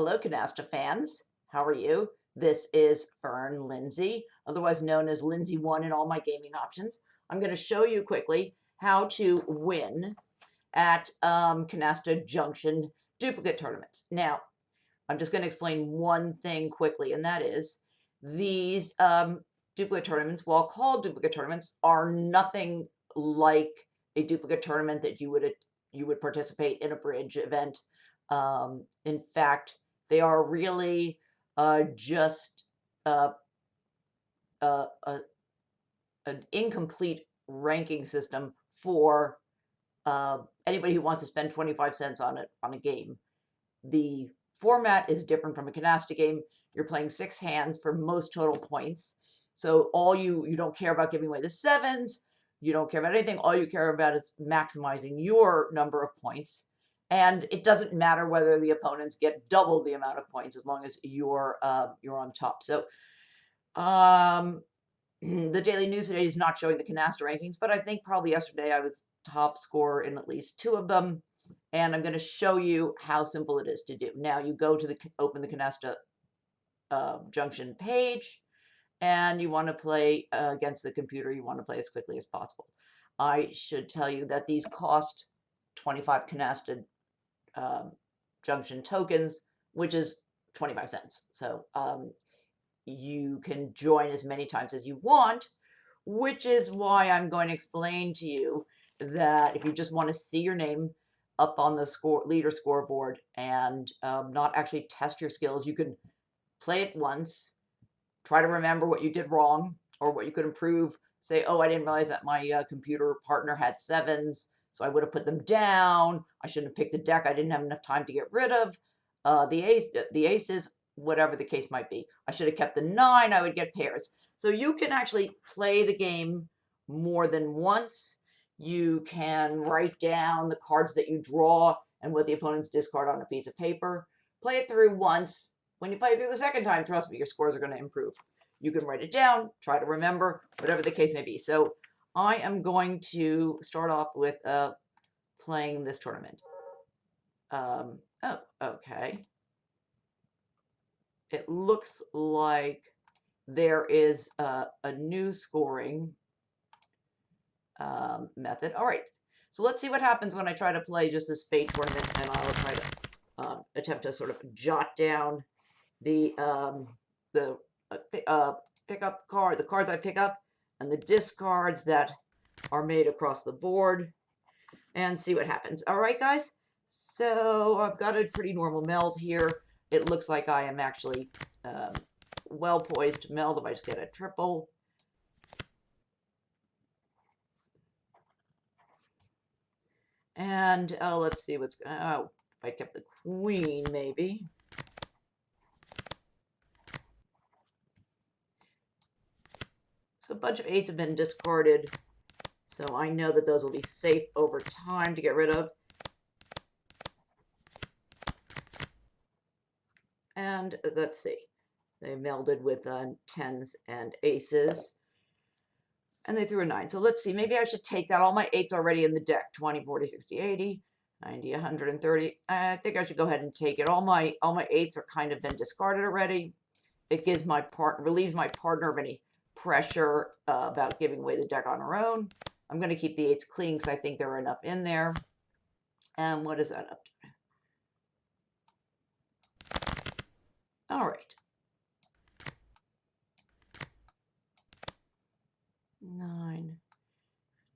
Hello, Canasta fans. How are you? This is Fern Lindsay, otherwise known as Lindsay1 in all my gaming options. I'm going to show you quickly how to win at Canasta Junction duplicate tournaments. Now, I'm just going to explain one thing quickly, and that is these duplicate tournaments, while called duplicate tournaments, are nothing like a duplicate tournament that you would participate in a bridge event. In fact, they are really just an incomplete ranking system for anybody who wants to spend 25 cents on a game. The format is different from a Canasta game. You're playing 6 hands for most total points. So you don't care about giving away the sevens. You don't care about anything. All you care about is maximizing your number of points. And it doesn't matter whether the opponents get double the amount of points as long as you're on top. So the Daily News today is not showing the Canasta rankings, but I think probably yesterday I was top scorer in at least 2 of them. And I'm going to show you how simple it is to do. Now you go to open the Canasta Junction page, and you want to play against the computer. You want to play as quickly as possible. I should tell you that these cost 25 Canasta Junction tokens, which is 25 cents. So you can join as many times as you want, which is why I'm going to explain to you that if you just want to see your name up on the leader scoreboard and not actually test your skills, you can play it once, try to remember what you did wrong or what you could improve. Say, oh, I didn't realize that my computer partner had sevens, so I would have put them down. I shouldn't have picked the deck I didn't have enough time to get rid of. The aces, whatever the case might be. I should have kept the 9, I would get pairs. So you can actually play the game more than once. You can write down the cards that you draw and what the opponents discard on a piece of paper. Play it through once. When you play it through the second time, trust me, your scores are going to improve. You can write it down, try to remember, whatever the case may be. So I am going to start off with playing this tournament. Oh, okay. It looks like there is a new scoring method. All right. So let's see what happens when I try to play just a spade tournament, and I'll try to attempt to sort of jot down the pickup card, the cards I pick up, and the discards that are made across the board, and see what happens. All right, guys. So I've got a pretty normal meld here. It looks like I am actually well poised to meld if I just get a triple. And let's see what's if I kept the queen, maybe. So a bunch of 8s have been discarded, so I know that those will be safe over time to get rid of. And let's see, they melded with 10s and aces, and they threw a 9. So let's see, maybe I should take that. All my 8s already in the deck, 20, 40, 60, 80, 90, 130. I think I should go ahead and take it. All my 8s are kind of been discarded already. It gives relieves my partner of any pressure about giving away the deck on her own. I'm going to keep the 8s clean because I think there are enough in there. And what is that up to? All right. 9.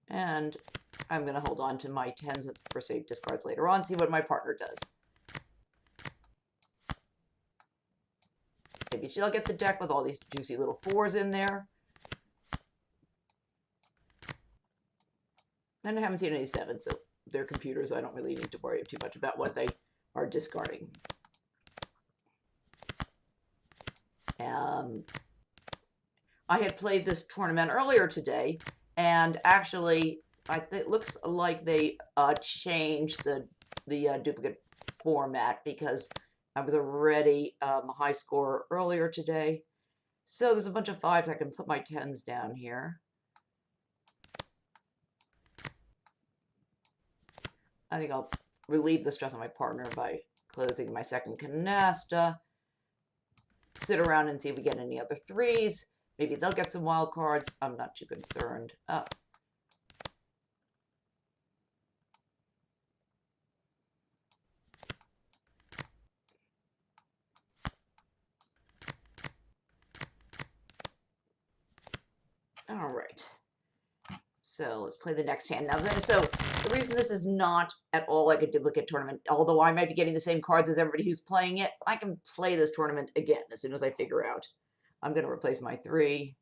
And I'm going to hold on to my 10s for safe discards later on, see what my partner does. Maybe she'll get the deck with all these juicy little 4s in there. And I haven't seen any 7s, so they're computers. I don't really need to worry too much about what they are discarding. I had played this tournament earlier today, and actually, it looks like they changed the duplicate format because I was already a high scorer earlier today. So there's a bunch of 5s. I can put my 10s down here. I think I'll relieve the stress on my partner by Closing my second canasta. Sit around and see if we get any other threes. Maybe they'll get some wild cards. I'm not too concerned. All right. So let's play the next hand. Now, so the reason this is not at all like a duplicate tournament, although I might be getting the same cards as everybody who's playing it, I can play this tournament again as soon as I figure out. I'm going to replace my 3.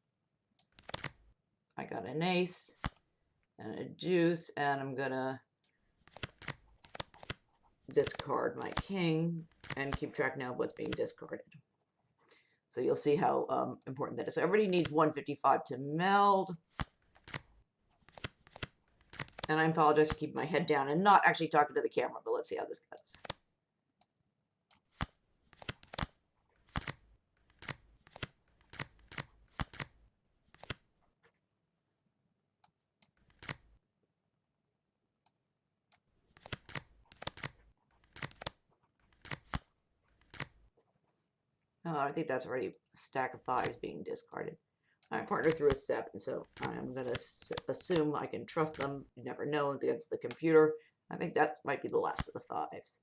I got an ace and a deuce, and I'm going to discard my king and keep track now of what's being discarded. So you'll see how important that is. So everybody needs 155 to meld. And I apologize for keeping my head down and not actually talking to the camera, but let's see how this goes. Oh, I think that's already a stack of 5s being discarded. My partner threw a 7, so I'm going to assume I can trust them. You never know against the computer. I think that might be the last of the 5s.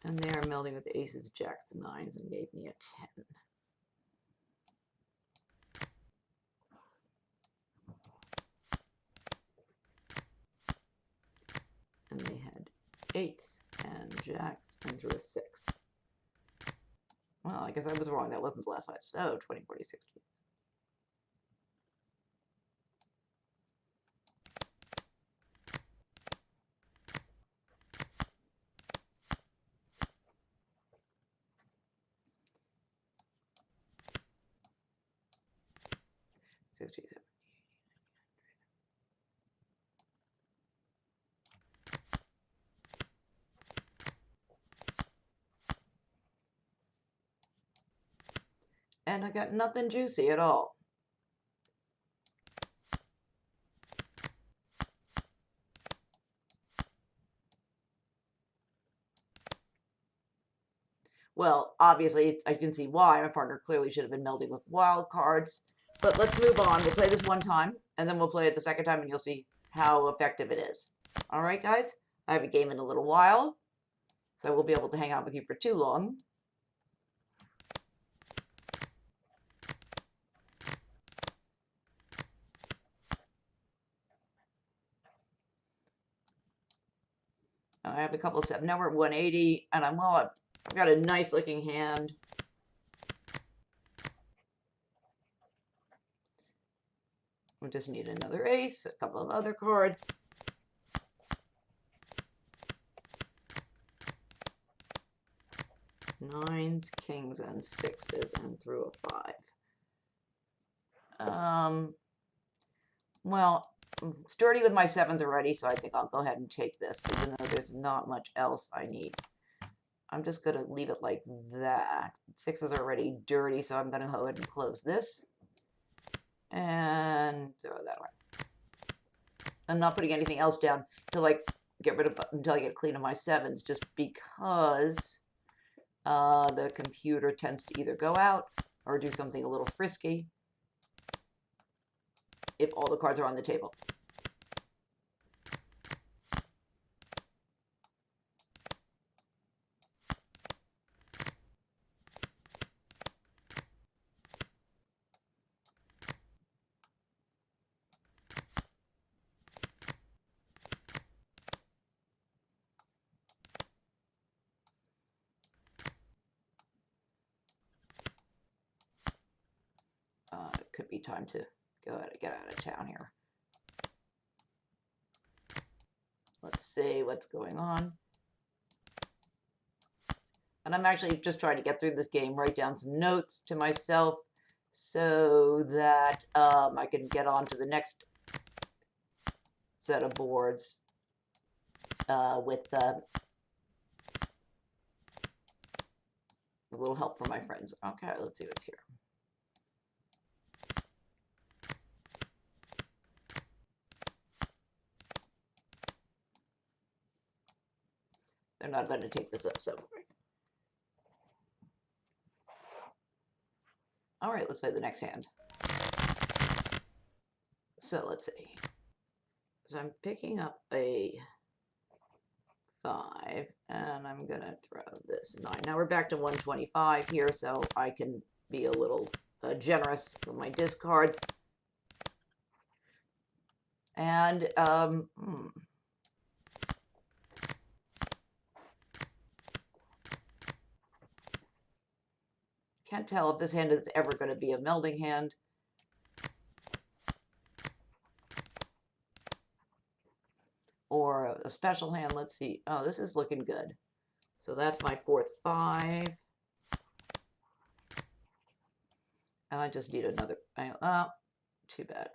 And they are melding with the aces, jacks, and 9s and gave me a 10. And they had 8s and jacks and threw a 6. Well, I guess I was wrong. That wasn't the last 5. So 20, 40, 60. And I got nothing juicy at all. Well, obviously, I can see why. My partner clearly should have been melding with wild cards. But let's move on. We'll play this one time, and then we'll play it the second time, and you'll see how effective it is. All right, guys? I have a game in a little while, so I will be able to hang out with you for too long. I have a couple of 7. Now we're at 180, and I've got a nice looking hand. We just need another ace, a couple of other cards. Nines, kings, and 6s, and through a 5. Well, I'm sturdy with my 7s already, so I think I'll go ahead and take this, even though there's not much else I need. I'm just going to leave it like that. 6s are already dirty, so I'm going to go ahead and close this. And throw that away. I'm not putting anything else down to like get rid of until I get clean of my 7s, just because the computer tends to either go out or do something a little frisky if all the cards are on the table. It could be time to get out of town here. Let's see what's going on. And I'm actually just trying to get through this game, write down some notes to myself so that I can get on to the next set of boards with a little help from my friends. Okay, let's see what's here. They're not going to take this up, so. All right, let's play the next hand. So let's see. So I'm picking up a 5, and I'm going to throw this 9. Now we're back to 125 here, so I can be a little generous with my discards. And, can't tell if this hand is ever going to be a melding hand. Or a special hand. Let's see. Oh, this is looking good. So that's my 4th 5. And I just need another. Too bad.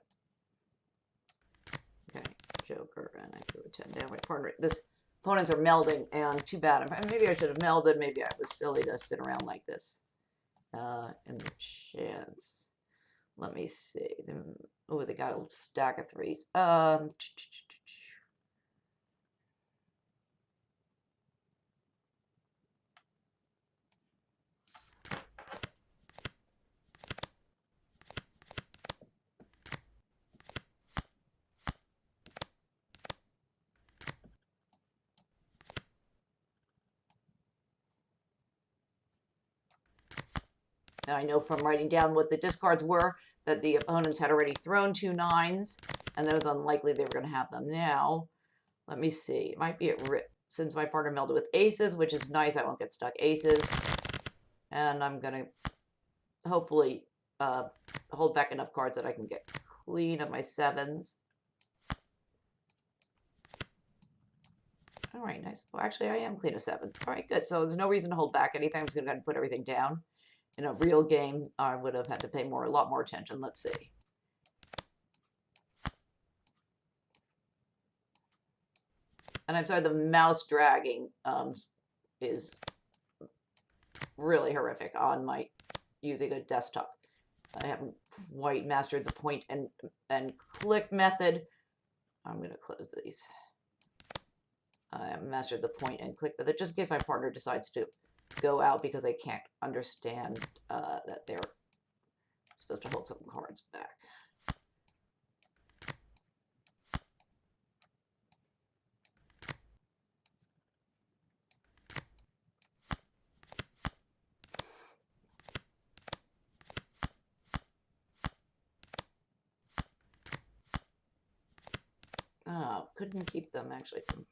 Okay, Joker, and I threw a 10 down. My partner. This opponents are melding, and too bad. Maybe I should have melded. Maybe I was silly to sit around like this. In the chance. Let me see. Oh, they got a stack of 3s. Now I know from writing down what the discards were that the opponents had already thrown 2 9s, and that was unlikely they were going to have them now. Let me see. It might be at risk since my partner melded with aces, which is nice. I won't get stuck aces. And I'm going to hopefully hold back enough cards that I can get clean of my 7s. All right, nice. Well, actually, I am clean of 7s. All right, good. So there's no reason to hold back anything. I'm just going to put everything down. In a real game, I would have had to pay a lot more attention. Let's see. And I'm sorry, the mouse dragging is really horrific on my using a desktop. I haven't quite mastered the point and click method. I'm going to close these. I haven't mastered the point and click, but just in case my partner decides to go out because they can't understand that they're supposed to hold some cards back. Oh, couldn't keep them actually from...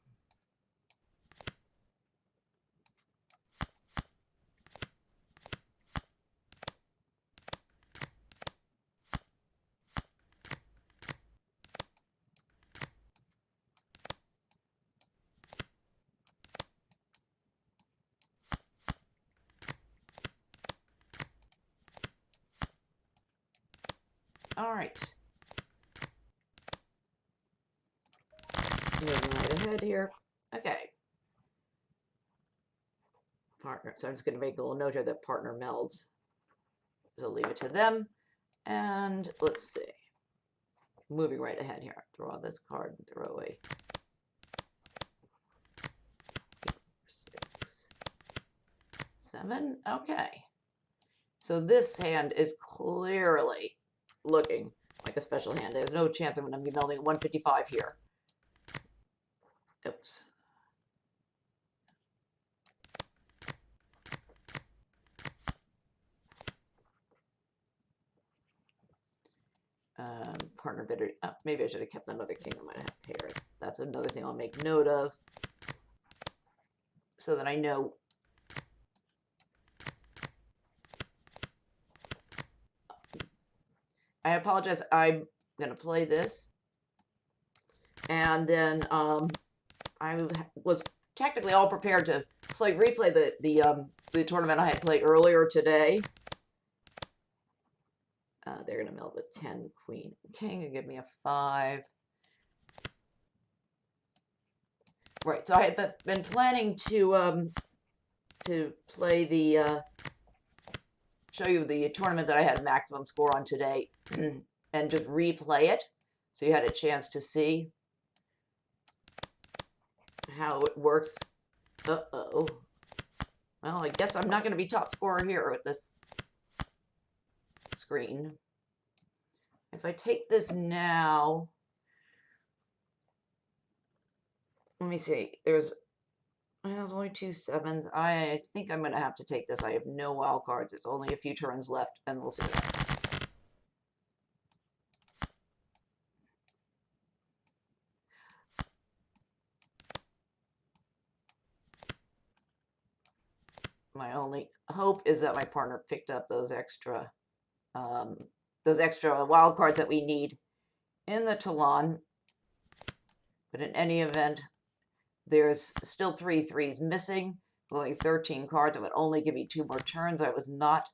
All right. Moving right ahead here. Okay. Partner. So I'm just going to make a little note here that partner melds. So leave it to them. And let's see. Moving right ahead here. Draw this card and throw away. 6, 7. Okay. So this hand is clearly looking like a special hand. There's no chance I'm going to be melding at 155 here. Oops. Partner bidder. Oh, maybe I should have kept another king. I might have pairs. That's another thing I'll make note of, so that I know. I apologize. I'm gonna play this, and then I was technically all prepared to replay the tournament I had played earlier today. They're going to meld with 10, queen, king, and give me a 5. Right, so I had been planning to play the show you the tournament that I had maximum score on today and just replay it so you had a chance to see how it works. Uh-oh. Well, I guess I'm not going to be top scorer here with this screen. If I take this now, let me see. There's only 2 sevens. I think I'm going to have to take this. I have no wild cards. It's only a few turns left, and we'll see what happens. My only hope is that my partner picked up those extra wild cards that we need in the Talon. But in any event, there's still 3 threes missing. Only 13 cards. It would only give me 2 more turns. I was not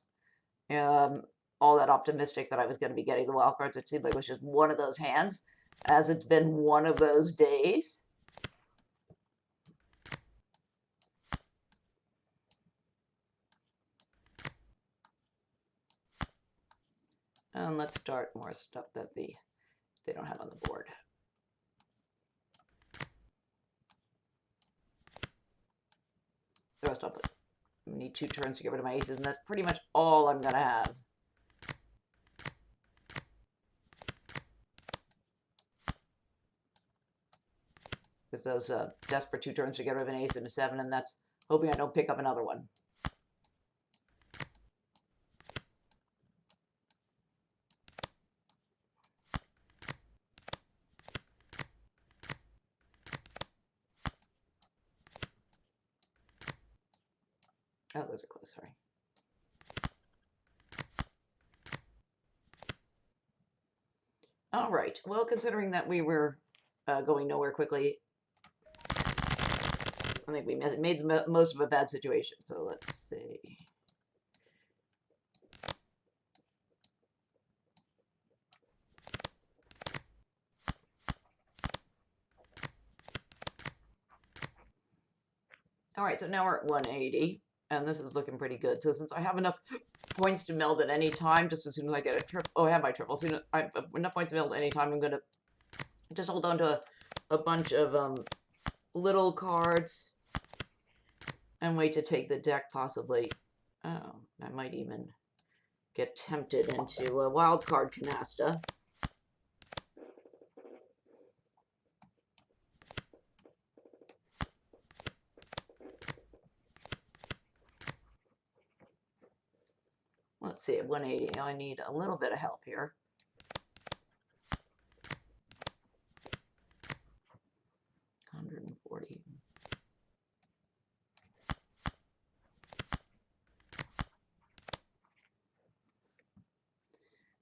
all that optimistic that I was going to be getting the wild cards. It seemed like it was just one of those hands, as it's been one of those days. And let's start more stuff that they don't have on the board. The rest I'll put. I need 2 turns to get rid of my aces, and that's pretty much all I'm going to have. Because those desperate 2 turns to get rid of an ace and a 7, and that's hoping I don't pick up another one. Oh, those are close, sorry. All right, well, considering that we were going nowhere quickly, I think we made the most of a bad situation. So let's see. All right, so now we're at 180, and this is looking pretty good. So since I have enough points to meld at any time, just as soon as I get a triple, oh, I have my triple. So I have enough points to meld at any time. I'm gonna just hold on to a bunch of little cards and wait to take the deck, possibly. Oh, I might even get tempted into a wild card canasta. Let's see, at 180, I need a little bit of help here. $140.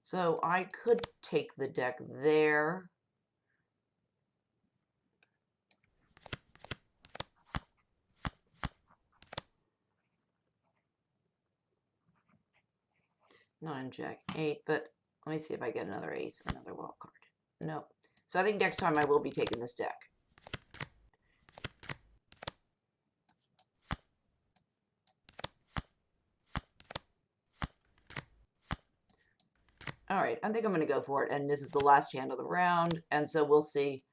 So I could take the deck there. Nine, jack, 8, but let me see if I get another ace or another wild card. No. So I think next time I will be taking this deck. All right, I think I'm going to go for it, and this is the last hand of the round, and so we'll see.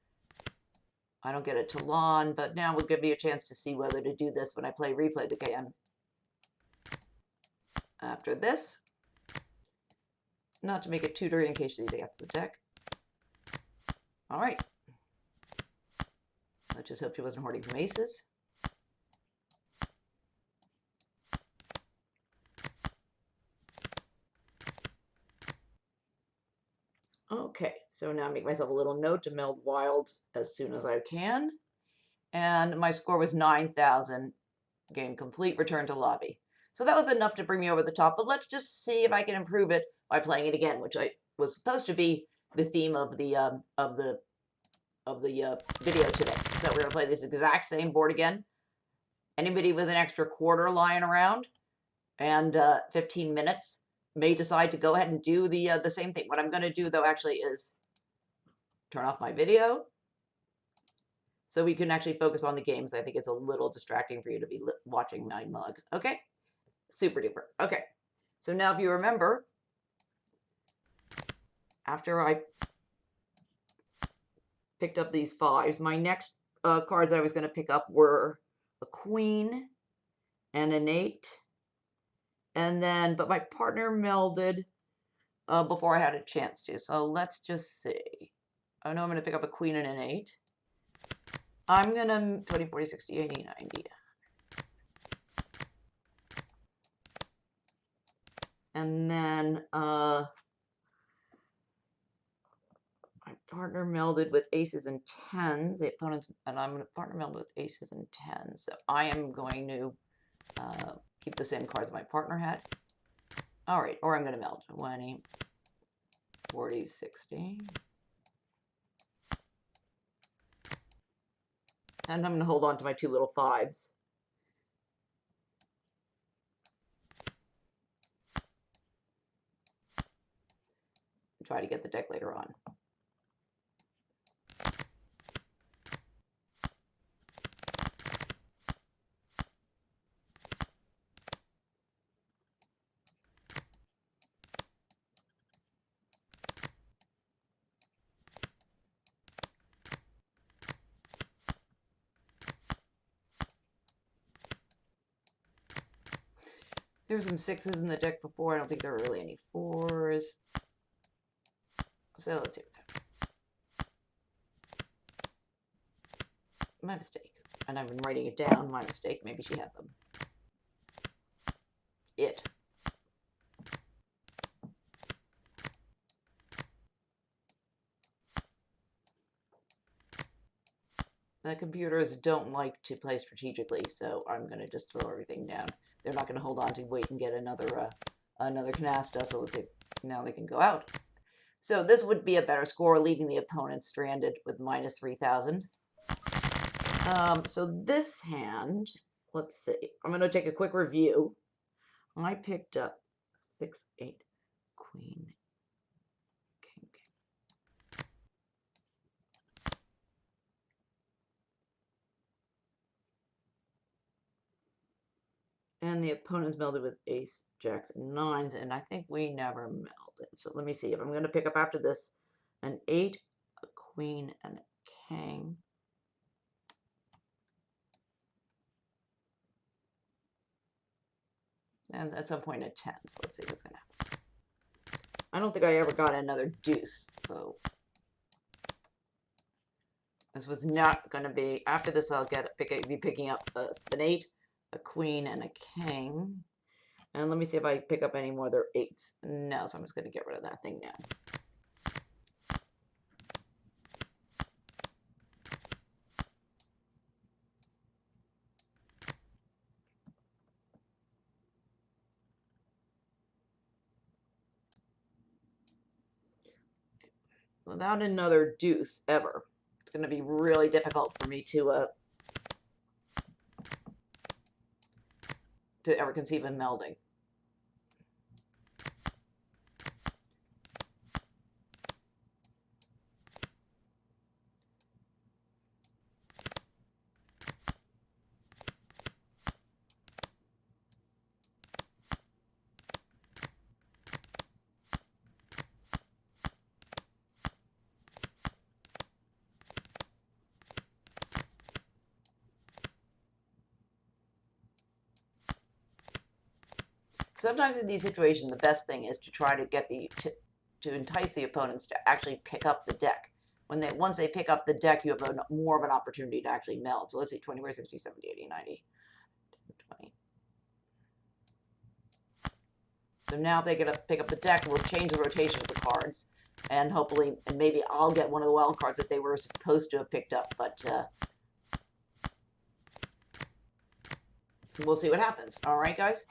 I don't get a Talon, but now will give me a chance to see whether to do this when I replay the game. After this, not to make it too dirty in case she gets the deck. All right. Let's just hope she wasn't hoarding some aces. Okay, so now I make myself a little note to meld wilds as soon as I can. And my score was 9,000. Game complete, return to lobby. So that was enough to bring me over the top, but let's just see if I can improve it by playing it again, which was supposed to be the theme of the video today. So we're gonna play this exact same board again. Anybody with an extra quarter lying around and 15 minutes may decide to go ahead and do the same thing. What I'm going to do, though, actually is turn off my video, so we can actually focus on the games. I think it's a little distracting for you to be watching my mug. Okay, super duper. Okay, so now if you remember, after I picked up these 5s, my next cards that I was going to pick up were a queen and an 8, and then, but my partner melded before I had a chance to. So let's just see. I know I'm going to pick up a queen and an 8. I'm going to 20, 40, 60, 80, 90. And then my partner melded with aces and 10s. The opponents, and I'm going to partner meld with aces and 10s. So I am going to keep the same cards my partner had. All right, or I'm going to meld 20, 40, 60. And I'm going to hold on to my 2 little 5s. And try to get the deck later on. There's some 6s in the deck before. I don't think there are really any 4s. So let's see what's happening. My mistake. And I've been writing it down. My mistake. Maybe she had them. It. The computers don't like to play strategically, so I'm going to just throw everything down. They're not going to hold on to wait and get another canasta, so let's see. Now they can go out. So this would be a better score, leaving the opponent stranded with minus 3,000. So this hand, let's see. I'm going to take a quick review. I picked up 6, 8, queen, king, king. And the opponent's melded with ace, jacks, and 9s, and I think we never melded. So let me see. If I'm going to pick up after this an 8, a queen, and a king. And at some point a 10. So let's see what's going to happen. I don't think I ever got another deuce. So this was not going to be. After this, I'll be picking up an 8, a queen, and a king. And let me see if I pick up any more of their 8s. No, so I'm just going to get rid of that thing now. Without another deuce ever, it's going to be really difficult for me to ever conceive of melding. Sometimes in these situations, the best thing is to try to get to entice the opponents to actually pick up the deck. Once they pick up the deck, you have more of an opportunity to actually meld. So let's see, 20, 60, 70, 80, 90, 20. So now if they get to pick up the deck, we'll change the rotation of the cards. And hopefully, and maybe I'll get one of the wild cards that they were supposed to have picked up. But we'll see what happens. All right, guys?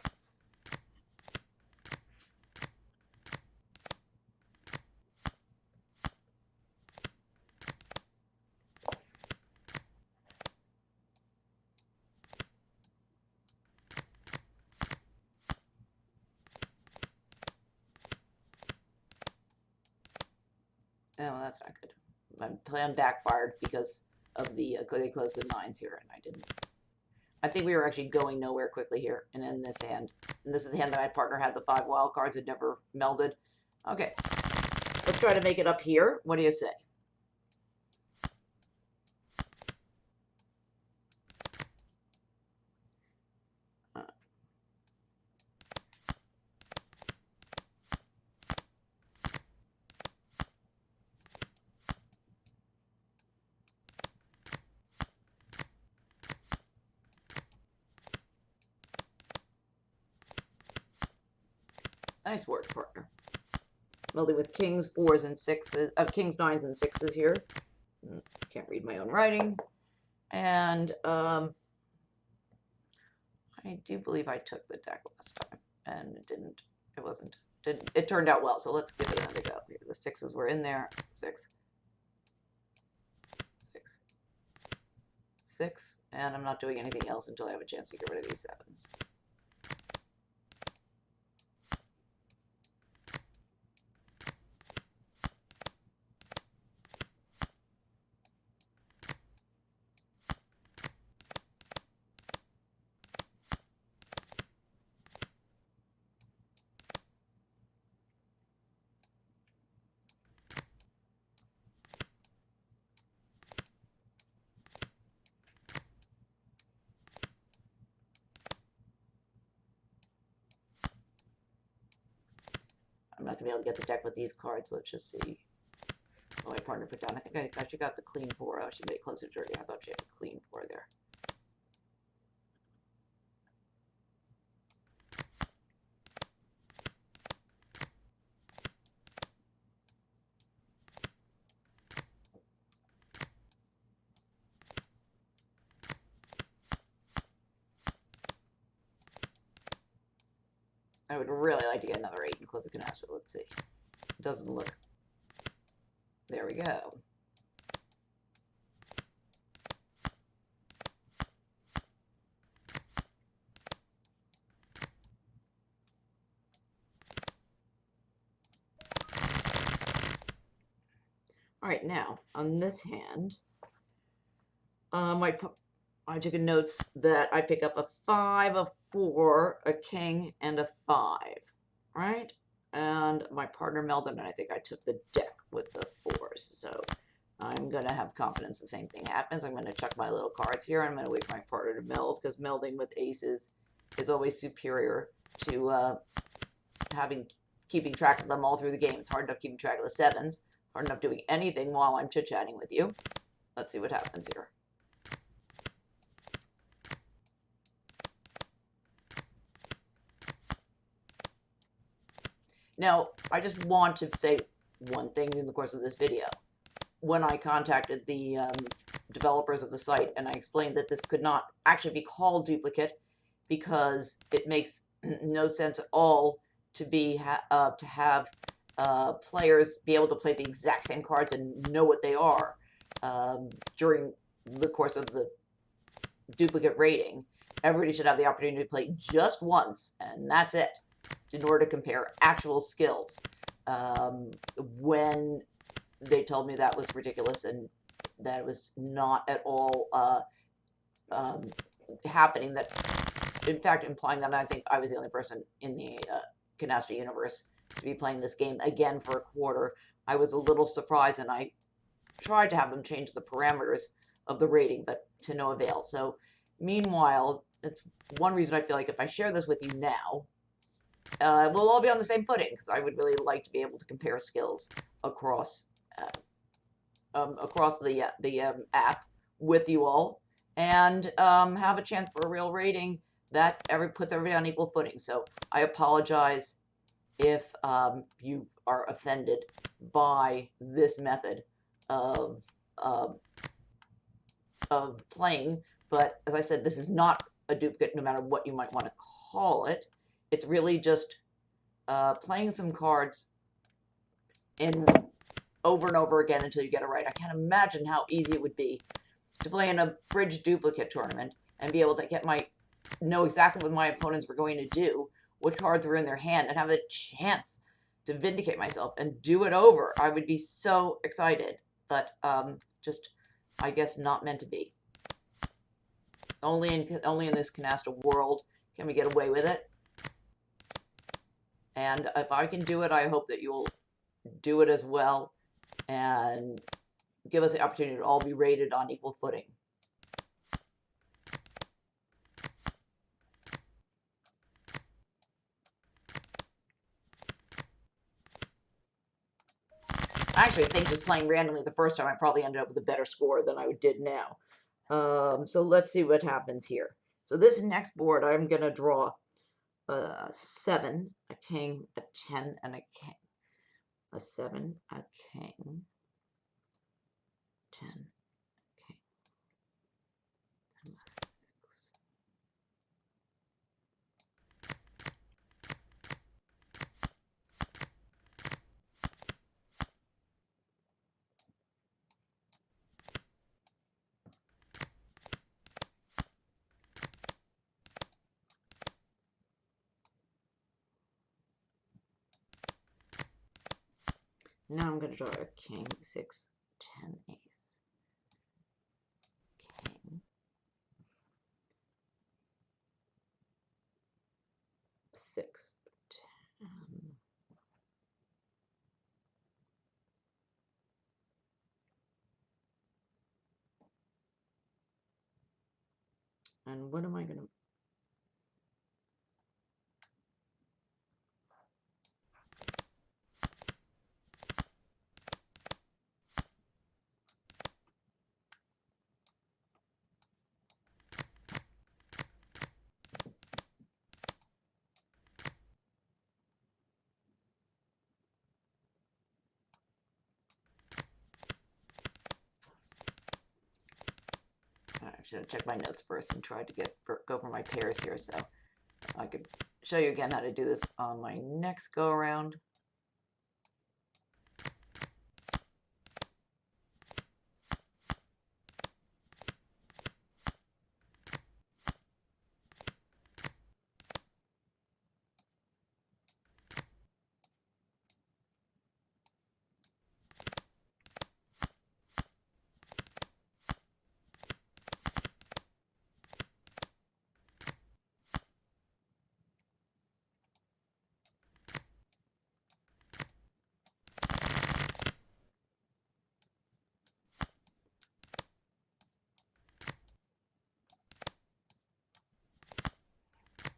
Oh, that's not good. My plan backfired because the they closed the 9s here, and I didn't. I think we were actually going nowhere quickly here, and in this hand, and this is the hand that my partner had the 5 wild cards had never melded. Okay, let's try to make it up here. What do you say? Nice work, partner. Melding with kings, 4s, and 6s, kings, 9s, and 6s here. Can't read my own writing. And I do believe I took the deck last time, and it didn't. It wasn't. It turned out well. So let's give it another go. Here, the 6s were in there. 6, 6, 6, and I'm not doing anything else until I have a chance to get rid of these 7s. I'm not going to be able to get the deck with these cards. Let's just see what my partner put down. I think I actually got the clean 4. Oh, she made it closer dirty. I thought she had a clean 4 there. I would really like to get another 8 and close the Canasta. Let's see. It doesn't look. There we go. All right, now on this hand, I took a notes that I pick up a 5, a 4, a king, and a 5, right? And my partner melded, and I think I took the deck with the 4s. So I'm going to have confidence the same thing happens. I'm going to chuck my little cards here. I'm going to wait for my partner to meld, because melding with aces is always superior to keeping track of them all through the game. It's hard enough keeping track of the 7s. Hard enough doing anything while I'm chit-chatting with you. Let's see what happens here. Now, I just want to say one thing in the course of this video. When I contacted the developers of the site and I explained that this could not actually be called duplicate because it makes no sense at all to have players be able to play the exact same cards and know what they are during the course of the duplicate rating. Everybody should have the opportunity to play just once, and that's it, in order to compare actual skills. When they told me that was ridiculous and that it was not at all happening, that in fact implying that I think I was the only person in the Canasta universe to be playing this game again for a quarter, I was a little surprised, and I tried to have them change the parameters of the rating, but to no avail. So meanwhile, that's one reason I feel like if I share this with you now, we'll all be on the same footing, because I would really like to be able to compare skills across the app with you all, and have a chance for a real rating that puts everybody on equal footing. So I apologize if you are offended by this method of playing, but as I said, this is not a duplicate, no matter what you might want to call it. It's really just playing some cards over and over again until you get it right. I can't imagine how easy it would be to play in a bridge duplicate tournament and be able to know exactly what my opponents were going to do, what cards were in their hand, and have a chance to vindicate myself and do it over. I would be so excited, but just I guess not meant to be. Only in this Canasta world can we get away with it. And if I can do it, I hope that you'll do it as well and give us the opportunity to all be rated on equal footing. I actually think just playing randomly the first time, I probably ended up with a better score than I did now. So let's see what happens here. So this next board, I'm going to draw a 7, a king, a 10, and a king. A 7, a king, 10, king, and a 6. Now I'm going to draw a king, 6, 10, ace. King. 6, 10. And what am I going to... I should have checked my notes first and tried to go for my pairs here, so I could show you again how to do this on my next go around.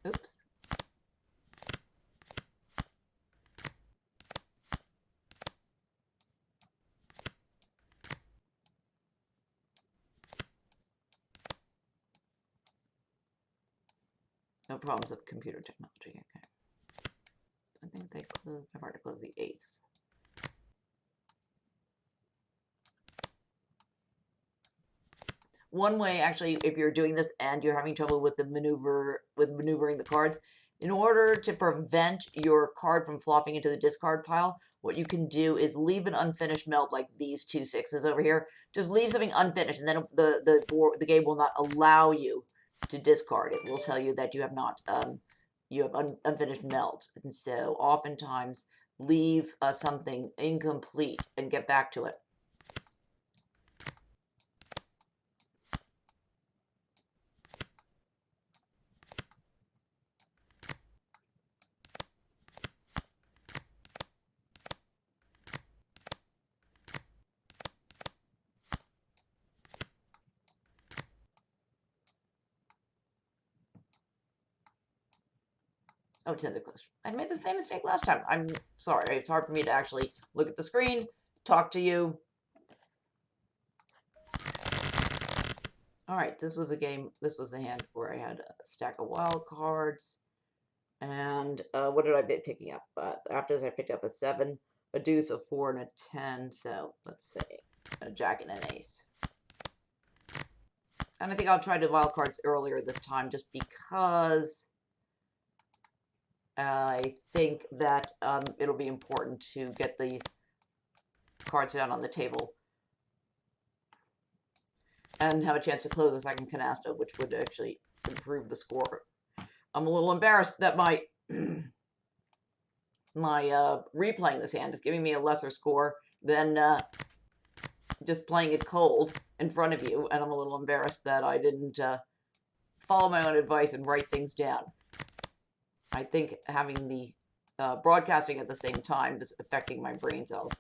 Oops. No problems with computer technology. Okay. I think they closed. I've already closed the 8s. One way, actually, if you're doing this and you're having trouble with maneuvering the cards, in order to prevent your card from flopping into the discard pile, what you can do is leave an unfinished meld, like these 2 6s over here. Just leave something unfinished, and then the game will not allow you to discard. It will tell you that you have not unfinished melds, and so oftentimes leave something incomplete and get back to it. Oh, 10s are closed. I made the same mistake last time. I'm sorry. It's hard for me to actually look at the screen, talk to you. All right, this was a game. This was a hand where I had a stack of wild cards. And what did I be picking up? After this, I picked up a 7, a deuce, a 4, and a 10. So let's say a jack and an ace. And I think I'll try the wild cards earlier this time just because I think that it'll be important to get the cards down on the table and have a chance to close a second canasta, which would actually improve the score. I'm a little embarrassed that my replaying this hand is giving me a lesser score than just playing it cold in front of you, and I'm a little embarrassed that I didn't follow my own advice and write things down. I think having the broadcasting at the same time is affecting my brain cells.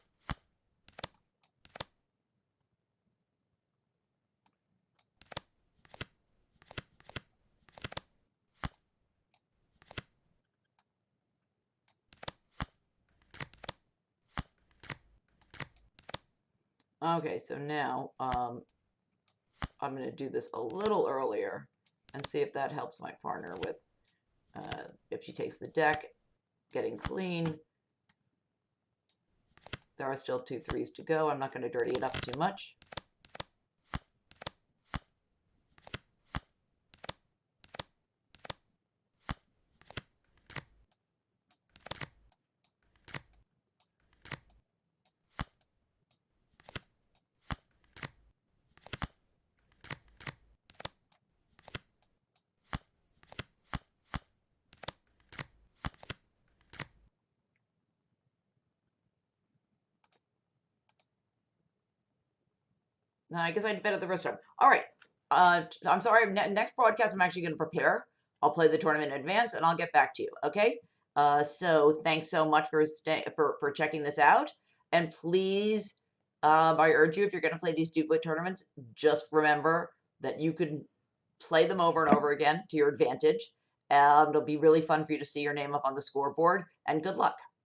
Okay, so now I'm going to do this a little earlier and see if that helps my partner with, if she takes the deck, getting clean. There are still 2 3s to go. I'm not going to dirty it up too much. I guess I did better the first time. All right. I'm sorry. Next broadcast, I'm actually going to prepare. I'll play the tournament in advance, and I'll get back to you. Okay. So thanks so much for for checking this out, and please, I urge you, if you're going to play these duplicate tournaments, just remember that you can play them over and over again to your advantage. It'll be really fun for you to see your name up on the scoreboard. And good luck.